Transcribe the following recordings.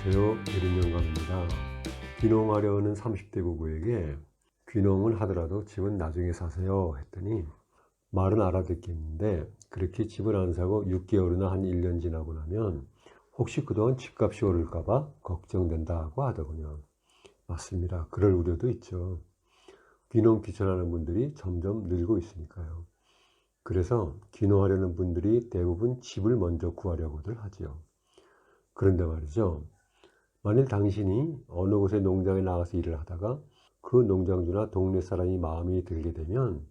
안녕하세요. 예린영감입니다. 귀농하려는 30대 부부에게 귀농은 하더라도 집은 나중에 사세요 했더니 말은 알아듣겠는데 그렇게 집을 안 사고 6개월이나 한 1년 지나고 나면 혹시 그동안 집값이 오를까봐 걱정된다고 하더군요. 맞습니다. 그럴 우려도 있죠. 귀농 귀촌하는 분들이 점점 늘고 있으니까요. 그래서 귀농하려는 분들이 대부분 집을 먼저 구하려고들 하지요. 그런데 말이죠. 만일 당신이 어느 곳의 농장에 나가서 일을 하다가 그 농장주나 동네 사람이 마음에 들게 되면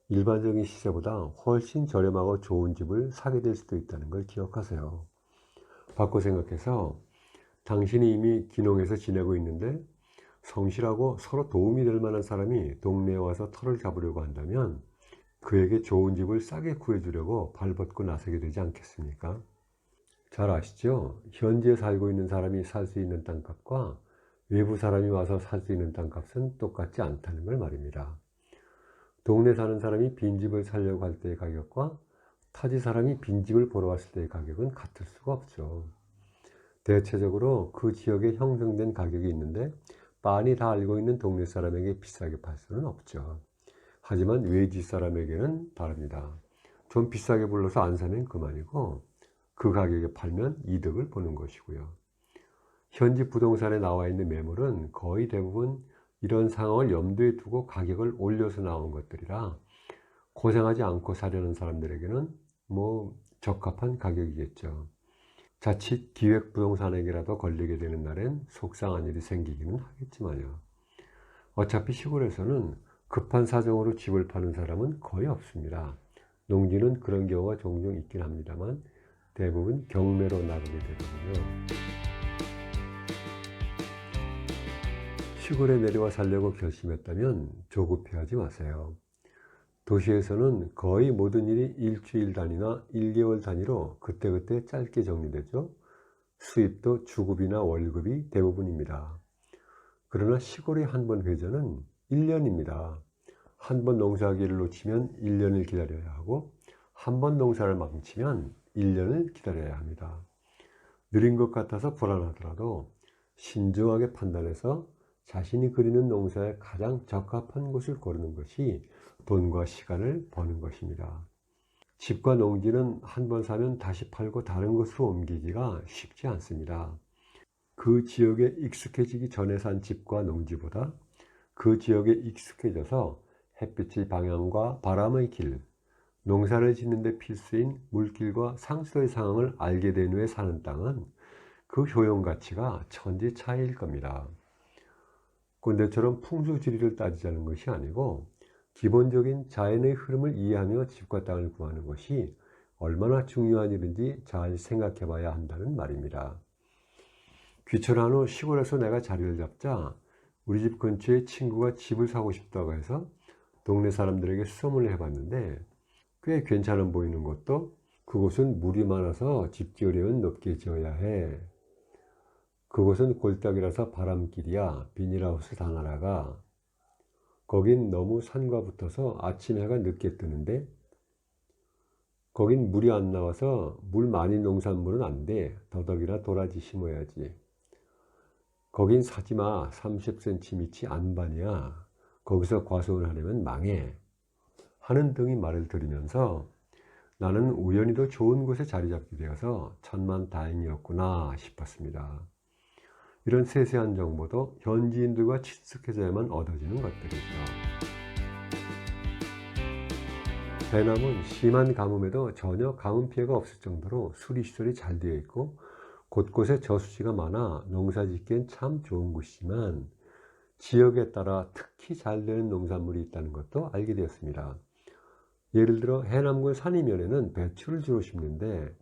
일반적인 시세보다 훨씬 저렴하고 좋은 집을 사게 될 수도 있다는 걸 기억하세요. 바꿔 생각해서 당신이 이미 귀농해서 지내고 있는데 성실하고 서로 도움이 될 만한 사람이 동네에 와서 터를 잡으려고 한다면 그에게 좋은 집을 싸게 구해주려고 발벗고 나서게 되지 않겠습니까? 잘 아시죠? 현지에 살고 있는 사람이 살 수 있는 땅값과 외부 사람이 와서 살 수 있는 땅값은 똑같지 않다는 걸 말입니다. 동네 사는 사람이 빈집을 살려고 할 때의 가격과 타지 사람이 빈집을 보러 왔을 때의 가격은 같을 수가 없죠. 대체적으로 그 지역에 형성된 가격이 있는데 빤히 다 알고 있는 동네 사람에게 비싸게 팔 수는 없죠. 하지만 외지 사람에게는 다릅니다. 좀 비싸게 불러서 안 사면 그만이고 그 가격에 팔면 이득을 보는 것이고요. 현지 부동산에 나와 있는 매물은 거의 대부분 이런 상황을 염두에 두고 가격을 올려서 나온 것들이라 고생하지 않고 사려는 사람들에게는 적합한 가격이겠죠. 자칫 기획부동산에게라도 걸리게 되는 날엔 속상한 일이 생기기는 하겠지만요. 어차피 시골에서는 급한 사정으로 집을 파는 사람은 거의 없습니다. 농지는 그런 경우가 종종 있긴 합니다만 대부분 경매로 나가게 되거든요. 시골에 내려와 살려고 결심했다면 조급해하지 마세요. 도시에서는 거의 모든 일이 일주일 단위나 1개월 단위로 그때그때 짧게 정리되죠. 수입도 주급이나 월급이 대부분입니다. 그러나 시골의 한 번 회전은 1년입니다. 한 번 농사하기를 놓치면 1년을 기다려야 하고 한 번 농사를 망치면 1년을 기다려야 합니다. 느린 것 같아서 불안하더라도 신중하게 판단해서 자신이 그리는 농사에 가장 적합한 곳을 고르는 것이 돈과 시간을 버는 것입니다. 집과 농지는 한 번 사면 다시 팔고 다른 곳으로 옮기기가 쉽지 않습니다. 그 지역에 익숙해지기 전에 산 집과 농지보다 그 지역에 익숙해져서 햇빛의 방향과 바람의 길, 농사를 짓는 데 필수인 물길과 상수도의 상황을 알게 된 후에 사는 땅은 그 효용 가치가 천지 차이일 겁니다. 꼰대처럼 풍수지리를 따지자는 것이 아니고 기본적인 자연의 흐름을 이해하며 집과 땅을 구하는 것이 얼마나 중요한 일인지 잘 생각해 봐야 한다는 말입니다. 귀촌한 후 시골에서 내가 자리를 잡자 우리 집 근처에 친구가 집을 사고 싶다고 해서 동네 사람들에게 수소문을 해봤는데 꽤 괜찮아 보이는 것도 그곳은 물이 많아서 집 지으려면 높게 지어야 해. 그곳은 골딱이라서 바람길이야. 비닐하우스 다 날아가. 거긴 너무 산과 붙어서 아침 해가 늦게 뜨는데 거긴 물이 안 나와서 물 많이 농산물은 안 돼. 더덕이나 도라지 심어야지. 거긴 사지마. 30cm 안반이야. 거기서 과수원 하려면 망해. 하는 등의 말을 들으면서 나는 우연히도 좋은 곳에 자리 잡게 되어서 천만다행이었구나 싶었습니다. 이런 세세한 정보도 현지인들과 친숙해져야만 얻어지는 것들이죠. 해남은 심한 가뭄에도 전혀 가뭄 피해가 없을 정도로 수리시설이 잘 되어 있고 곳곳에 저수지가 많아 농사짓기엔 참 좋은 곳이지만 지역에 따라 특히 잘 되는 농산물이 있다는 것도 알게 되었습니다. 예를 들어 해남군 산이면에는 배추를 주로 심는데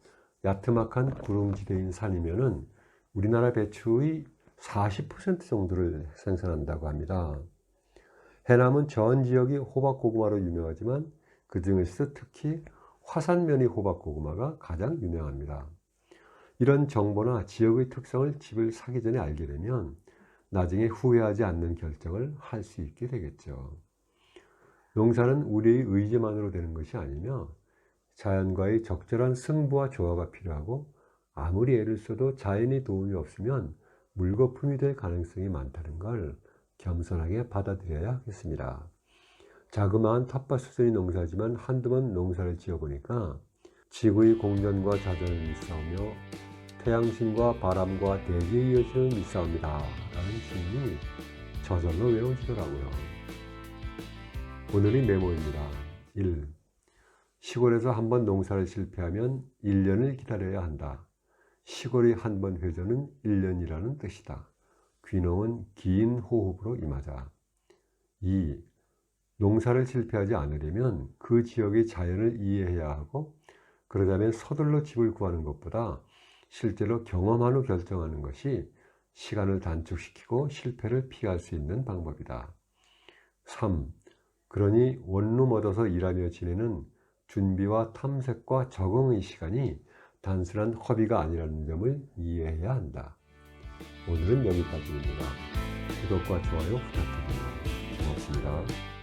야트막한 구릉지대인 산이면은 우리나라 배추의 40% 정도를 생산한다고 합니다. 해남은 전 지역이 호박고구마로 유명하지만 그 중에서 특히 화산면의 호박고구마가 가장 유명합니다. 이런 정보나 지역의 특성을 집을 사기 전에 알게 되면 나중에 후회하지 않는 결정을 할 수 있게 되겠죠. 농사는 우리의 의지만으로 되는 것이 아니며 자연과의 적절한 승부와 조화가 필요하고 아무리 애를 써도 자연의 도움이 없으면 물거품이 될 가능성이 많다는 걸 겸손하게 받아들여야 하겠습니다. 자그마한 텃밭 수준의 농사지만 한두 번 농사를 지어보니까 지구의 공전과 자전을 믿사오며 태양신과 바람과 대지에 이어지는 믿사옵니다 라는 주문이 저절로 외워지더라고요. 오늘의 메모입니다. 1. 시골에서 한 번 농사를 실패하면 1년을 기다려야 한다. 시골의 한 번 회전은 1년이라는 뜻이다. 귀농은 긴 호흡으로 임하자. 2. 농사를 실패하지 않으려면 그 지역의 자연을 이해해야 하고, 그러자면 서둘러 집을 구하는 것보다 실제로 경험한 후 결정하는 것이 시간을 단축시키고 실패를 피할 수 있는 방법이다. 3. 그러니 원룸 얻어서 일하며 지내는 준비와 탐색과 적응의 시간이 단순한 허비가 아니라는 점을 이해해야 한다. 오늘은 여기까지입니다. 구독과 좋아요 부탁드립니다. 고맙습니다.